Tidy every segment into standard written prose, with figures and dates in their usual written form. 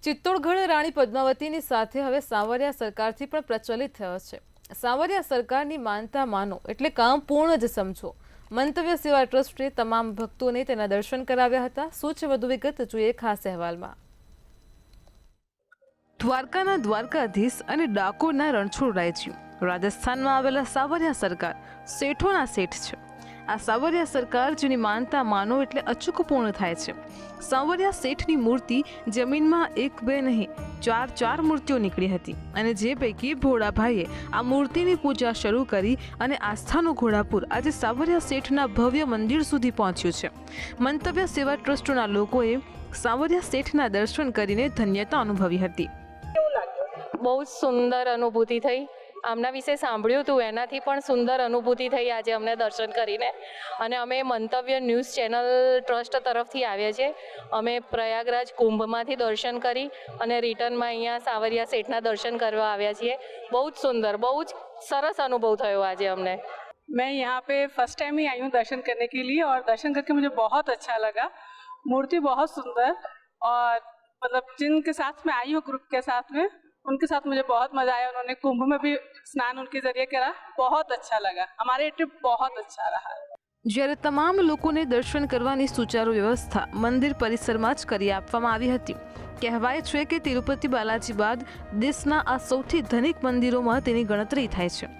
ચિત્તોડગઢ રાણી પદ્માવતીની સાથે હવે સાવરિયા સરકારથી પણ પ્રચલિત થયો છે। સાવરિયા સરકારની માનતા માનો એટલે કામ પૂર્ણ જ સમજો। મંતવ્ય સેવા ટ્રસ્ટે તમામ ભક્તોને તેના દર્શન કરાવ્યા હતા। શું છે વધુ વિગત જોઈએ ખાસ અહેવાલમાં। દ્વારકાના દ્વારકાધીશ અને ડાકોરના રણછોડરાયજી રાજસ્થાનમાં આવેલા સાવરિયા સરકાર શેઠોના શેઠ છે। આ સાવરિયા સરકાર જેની માનતા માનો એટલે અચૂક પૂર્ણ થાય છે। સાવરિયા શેઠની મૂર્તિ જમીનમાં એક બે નહીં ચાર મૂર્તિઓ નીકળી હતી અને જે પૈકી ભોળાભાઈએ આ મૂર્તિની પૂજા શરૂ કરી અને આસ્થાનું ઘોડાપુર આજે સાવરિયા શેઠના ભવ્ય મંદિર સુધી પહોંચ્યું છે। મંતવ્ય સેવા ટ્રસ્ટના લોકોએ સાવરિયા શેઠના દર્શન કરીને ધન્યતા અનુભવી હતી। બહુ સુંદર અનુભૂતિ થઈ। આમના વિશે સાંભળ્યું હતું, એનાથી પણ સુંદર અનુભૂતિ થઈ આજે અમને દર્શન કરીને। અને અમે મંતવ્ય ન્યૂઝ ચેનલ ટ્રસ્ટ તરફથી આવ્યા છીએ। અમે પ્રયાગરાજ કુંભમાંથી દર્શન કરી અને રિટર્નમાં અહીંયા સાવરિયા શેઠના દર્શન કરવા આવ્યા છીએ। બહુ જ સુંદર, બહુ જ સરસ અનુભવ થયો આજે અમને। मैं यहाँ पे फर्स्ट टाइम ही आई हूँ दर्शन करने के लिए और दर्शन करके मुझे बहुत अच्छा लगा। मूर्ति बहुत सुंदर और मतलब जिनके साथ मैं आई हूँ ग्रुप के साथ में, उनके साथ मुझे बहुत मज़ा आया। उन्होंने कुंभ में भी स्नान उनके जरिए करा, बहुत अच्छा लगा। हमारे ट्रिप बहुत अच्छा रहा। જ્યારે તમામ લોકોને દર્શન કરવાની સુચારુ વ્યવસ્થા મંદિર પરિસરમાં જ કરી આપવામાં આવી હતી। કહેવાય છે કે તિરુપતિ બાલાજી બાદ દેશના આ સૌથી ધનિક મંદિરોમાં તેની ગણતરી થાય છે।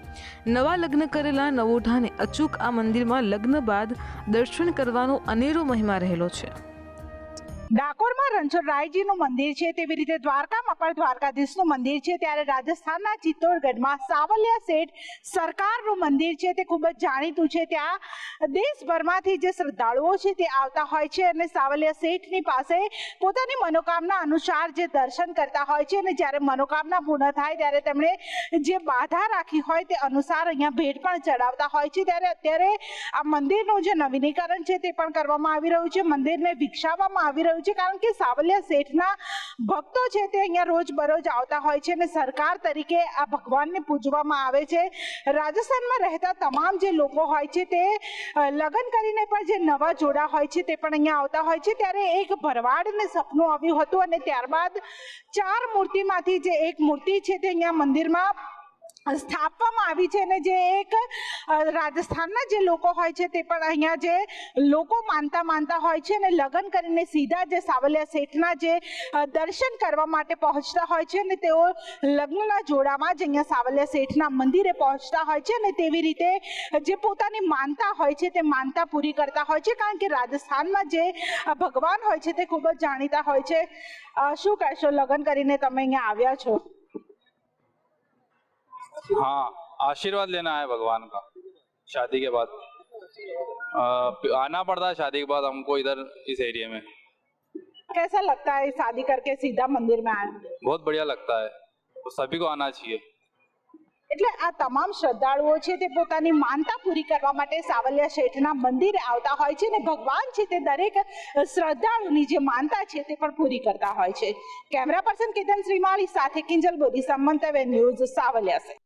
નવા લગ્ન કરેલા નવોઢાને અચૂક આ મંદિરમાં લગ્ન બાદ દર્શન કરવાનો અનેરો મહિમા રહેલો છે। ડાકોરમાં રણછોડરાયજીનું મંદિર છે, તેવી રીતે દ્વારકામાં પણ દ્વારકાધીશનું મંદિર છે। ત્યારે રાજસ્થાનના ચિત્તોડગઢમાં સાવલિયા શેઠ સરકારનું મંદિર છે તે ખૂબ જ જાણીતું છે। ત્યાં દેશભરમાંથી જે શ્રદ્ધાળુઓ છે તે આવતા હોય છે અને સાવલિયા શેઠની પાસે પોતાની મનોકામના અનુસાર જે દર્શન કરતા હોય છે અને જ્યારે મનોકામના પૂર્ણ થાય ત્યારે તેમણે જે બાધા રાખી હોય તે અનુસાર અહીંયા ભેટ પણ ચડાવતા હોય છે। ત્યારે અત્યારે આ મંદિરનું જે નવીનીકરણ છે તે પણ કરવામાં આવી રહ્યું છે, મંદિરને વિકસાવવામાં આવી રહ્યું છે, કારણ કે સાવલિયા શેઠના ભક્તો છે તે અહીંયા રોજ બરોજ આવતા હોય છે અને સરકાર તરીકે આ ભગવાનને પૂજવામાં આવે છે। રાજસ્થાનમાં રહેતા તમામ જે લોકો હોય છે તે લગ્ન કરીને પણ જે નવા જોડા હોય છે તે પણ અહીંયા આવતા હોય છે। ત્યારે એક ભરવાડને સપનું આવ્યું હતું અને ત્યારબાદ 4 મૂર્તિમાંથી જે એક મૂર્તિ છે તે અહીંયા મંદિરમાં સ્થાપવામાં આવી છે અને જે એક રાજસ્થાનના જે લોકો હોય છે તે પણ અહીંયા જે લોકો માનતા હોય છે અને લગ્ન કરીને સીધા જે સાવલિયા શેઠના જે દર્શન કરવા માટે પહોંચતા હોય છે અને તેઓ લગ્નના જોડામાં જ અહીંયા સાવલિયા શેઠના મંદિરે પહોંચતા હોય છે અને તેવી રીતે જે પોતાની માનતા હોય છે તે માનતા પૂરી કરતા હોય છે, કારણ કે રાજસ્થાનમાં જે ભગવાન હોય છે તે ખૂબ જ જાણીતા હોય છે। શું કહેશો, લગ્ન કરીને તમે અહીંયા આવ્યા છો? हाँ, आशीर्वाद लेना है भगवान का। शादी के बाद आना पड़ता है, शादी के बाद हमको इधर इस एरिया में। कैसा लगता है शादी करके सीधा मंदिर में आए? बहुत बढ़िया लगता है, तो सभी को आना चाहिए। એટલે આ તમામ શ્રદ્ધાળુઓ છે તે પોતાની માનતા પૂરી કરવા માટે સાવલિયા શેઠના મંદિરે આવતા હોય છે અને ભગવાન છે તે દરેક શ્રદ્ધાળુની જે માનતા છે તે પણ પૂરી કરતા હોય છે। કેમેરા પર્સન કેતન શ્રીમાળી સાથે કિંજલ બોરીસા, મંતવ્ય ન્યૂઝ, સાવલિયા શેઠ।